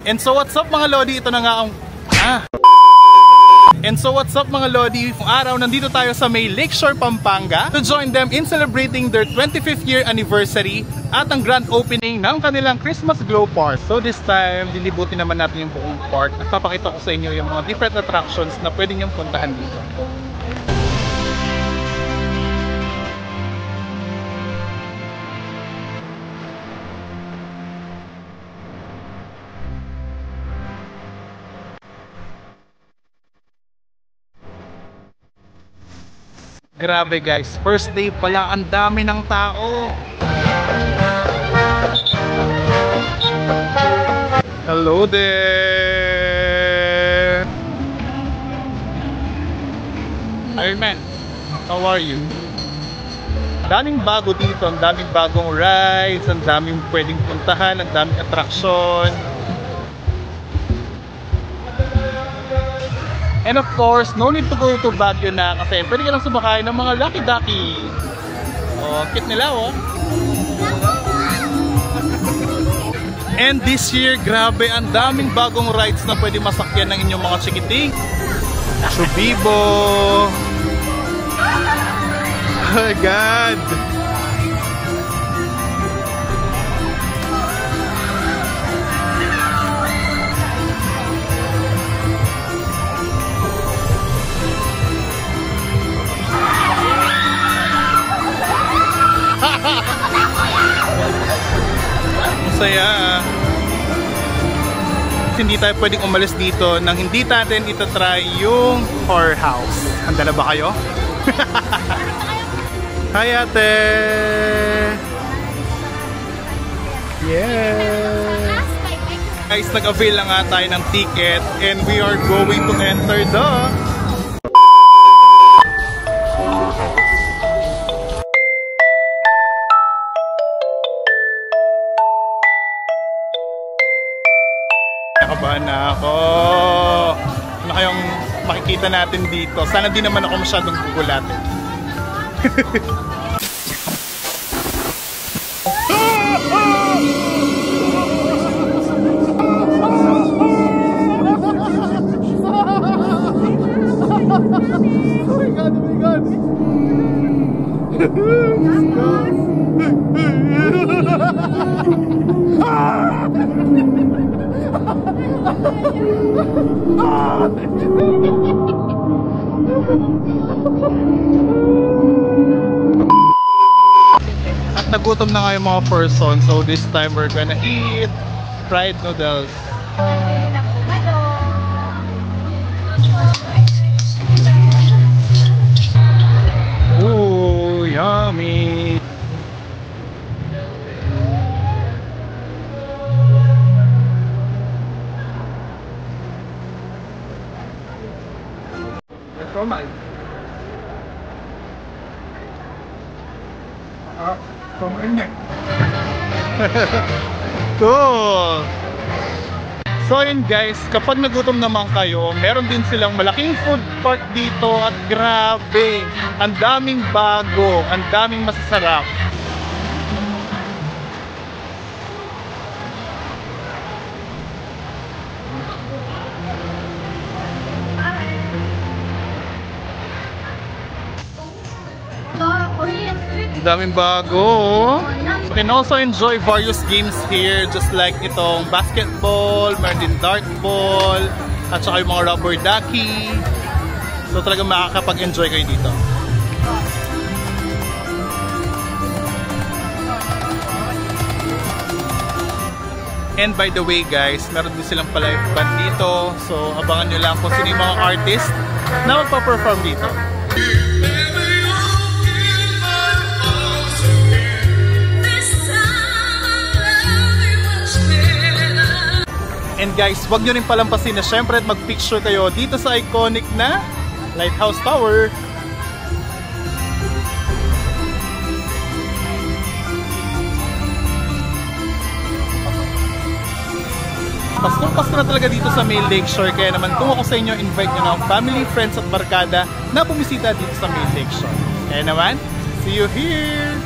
And so what's up mga Lodi? Ito na nga ang... And so what's up mga Lodi? Kung araw, nandito tayo sa may Lakeshore, Pampanga to join them in celebrating their 25th year anniversary at ang grand opening ng kanilang Christmas Glow Park. So this time, lilibutin naman natin yung buong park at papakita ko sa inyo yung mga different attractions na pwede niyong puntahan dito. Grabe guys, first day pala, ang dami ng tao. Hello there. Iron Man, how are you? Daming bago dito, ang daming bagong rides, ang daming pwedeng puntahan, ang daming attraction. And of course, no need to go to Baguio na kasi pwede ka lang sumakay ng mga Lucky Ducky. Oh, cute nila oh. And this year, grabe, ang daming bagong rides na pwede masakyan ng inyong mga chikiting. Chubibo. Oh my God. Masaya. Hindi tayo pwedeng umalis dito nang hindi natin itatry yung horror house. Handa na ba kayo? Hi ate! Yeah! Guys, nag-avail na nga tayo ng ticket and we are going to enter the nakabahan na ako. Ano kayong makikita natin dito? Sana di naman ako masyadong gugulatin. Oh my God, oh my God. At nagutom na nga yung mga person, so this time we're gonna eat fried noodles. Ooh, yummy! Cool! So yun guys, kapag nagutom naman kayo, meron din silang malaking food park dito at grabe, ang daming bago, ang daming masasarap. Ang daming bago. You can also enjoy various games here, just like itong basketball, meron din dartball, at saka yung mga rubber ducky. So talagang makakapag-enjoy kayo dito. And by the way guys, meron din silang pa-live band dito. So abangan nyo lang kung sino yung mga artist na magpa-perform dito. And guys, wag nyo rin palampasin na syempre mag-picture kayo dito sa iconic na Lighthouse Tower. Paskong-pasko na talaga dito sa May Lakeshore, kaya naman kung ako sa inyo, invite nyo na ang family, friends at barkada na bumisita dito sa May Lakeshore. Kaya naman, see you here!